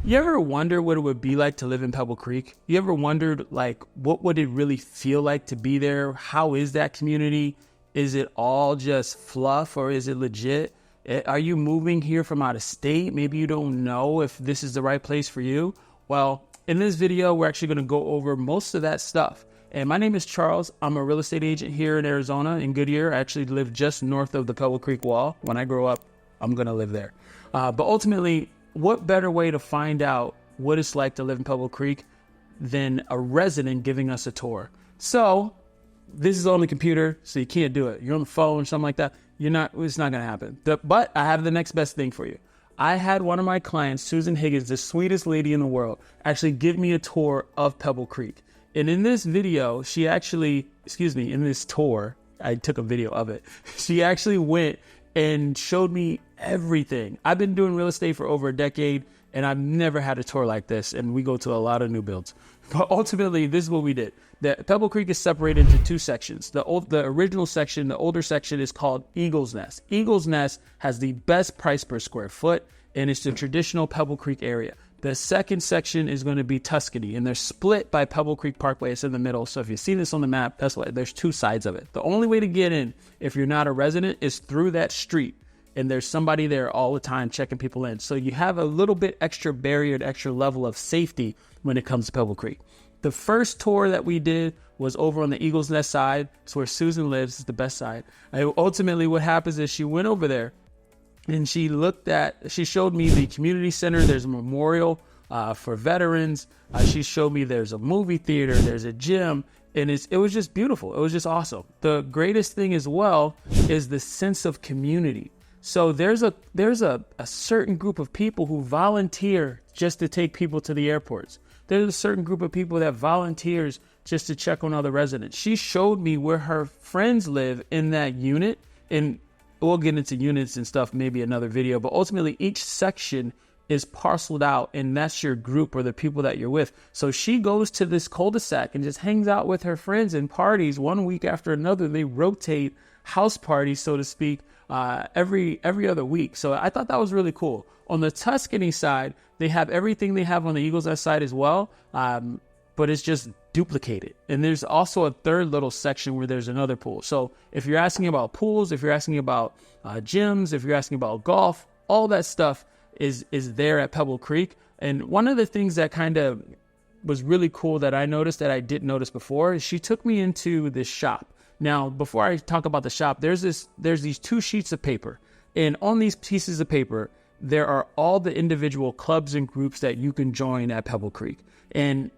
You ever wonder what it would be like to live in Pebble Creek? You ever wondered, like, what would it really feel like to be there? How is that community? Is it all just fluff or is it legit? Are you moving here from out of state? Maybe you don't know if this is the right place for you. Well, in this video, we're actually going to go over most of that stuff. And my name is Charles. I'm a real estate agent here in Arizona, in Goodyear. I actually live just north of the Pebble Creek wall. When I grow up, I'm going to live there. But ultimately, what better way to find out what it's like to live in Pebble Creek than a resident giving us a tour? So this is on the computer, so you can't do it. You're on the phone, something like that. It's not going to happen. But I have the next best thing for you. I had one of my clients, Susan Higgins, the sweetest lady in the world, actually give me a tour of Pebble Creek. And in this video, in this tour, I took a video of it. She actually went and showed me everything. I've been doing real estate for over a decade, and I've never had a tour like this. And we go to a lot of new builds. But ultimately, this is what we did. The Pebble Creek is separated into two sections. The original section, the older section, is called Eagle's Nest. Eagle's Nest has the best price per square foot, and it's the traditional Pebble Creek area. The second section is going to be Tuscany, and they're split by Pebble Creek Parkway. It's in the middle. So if you see this on the map, that's why there's two sides of it. The only way to get in, if you're not a resident, is through that street. And there's somebody there all the time checking people in. So you have a little bit extra barrier, extra level of safety when it comes to Pebble Creek. The first tour that we did was over on the Eagle's Nest side. It's where Susan lives. It's the best side. And ultimately, what happens is she went over there and she showed me the community center. There's a memorial for veterans. She showed me there's a movie theater, there's a gym, and it was just beautiful. It was just awesome. The greatest thing as well is the sense of community. So there's a certain group of people who volunteer just to take people to the airports. There's a certain group of people that volunteers just to check on other residents. She showed me where her friends live in that unit, and we'll get into units and stuff, maybe another video, but ultimately each section is parceled out, and that's your group or the people that you're with. So she goes to this cul-de-sac and just hangs out with her friends and parties one week after another. They rotate house parties, so to speak, every other week. So I thought that was really cool. On the Tuscany side, they have everything they have on the Eagles Nest side as well, but it's just duplicated. And there's also a third little section where there's another pool. So if you're asking about pools, if you're asking about gyms, if you're asking about golf, all that stuff is there at Pebble Creek. And one of the things that kind of was really cool that I noticed that I didn't notice before is she took me into this shop. Now, before I talk about the shop, there's these two sheets of paper, and on these pieces of paper, there are all the individual clubs and groups that you can join at Pebble Creek. And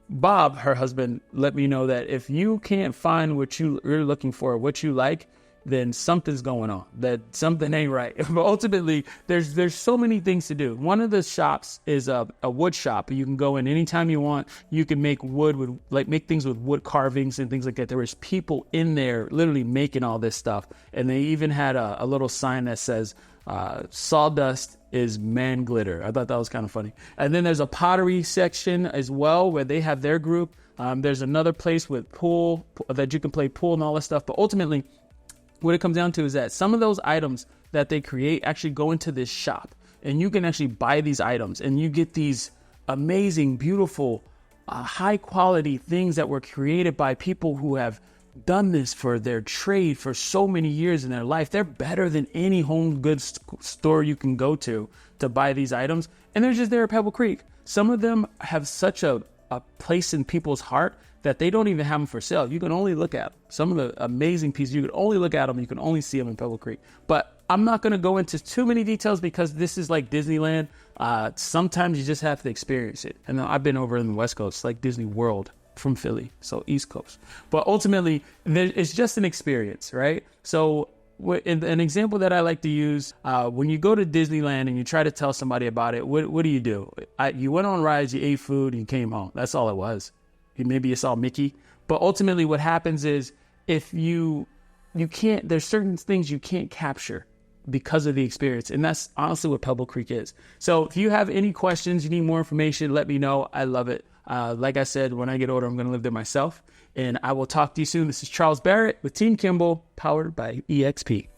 Bob, her husband, let me know that if you can't find what you're looking for, what you like, then something's going on, that something ain't right. But ultimately, there's so many things to do. One of the shops is a wood shop. You can go in anytime you want. You can make make things with wood carvings and things like that. There was people in there literally making all this stuff. And they even had a little sign that says, sawdust is man glitter. I thought that was kind of funny. And then there's a pottery section as well where they have their group. There's another place with pool that you can play pool and all that stuff. But ultimately, what it comes down to is that some of those items that they create actually go into this shop, and you can actually buy these items, and you get these amazing, beautiful, high quality things that were created by people who have done this for their trade for so many years in their life. They're better than any home goods store you can go to buy these items, and they're just there at Pebble Creek. Some of them have such a place in people's heart that they don't even have them for sale. You can only look at them. Some of the amazing pieces, you can only look at them. You can only see them in Pebble Creek. But I'm not going to go into too many details because this is like Disneyland. Sometimes you just have to experience it. And I've been over in the West Coast, like Disney World from Philly, so East Coast. But ultimately, it's just an experience, right? So an example that I like to use, when you go to Disneyland and you try to tell somebody about it, what do? You went on rides, you ate food, and you came home. That's all it was. Maybe you saw Mickey. But ultimately what happens is if you can't, there's certain things you can't capture because of the experience. And that's honestly what Pebble Creek is. So if you have any questions, you need more information, let me know. I love it. Like I said, when I get older, I'm going to live there myself. And I will talk to you soon. This is Charles Barrett with Team Kimball, powered by EXP.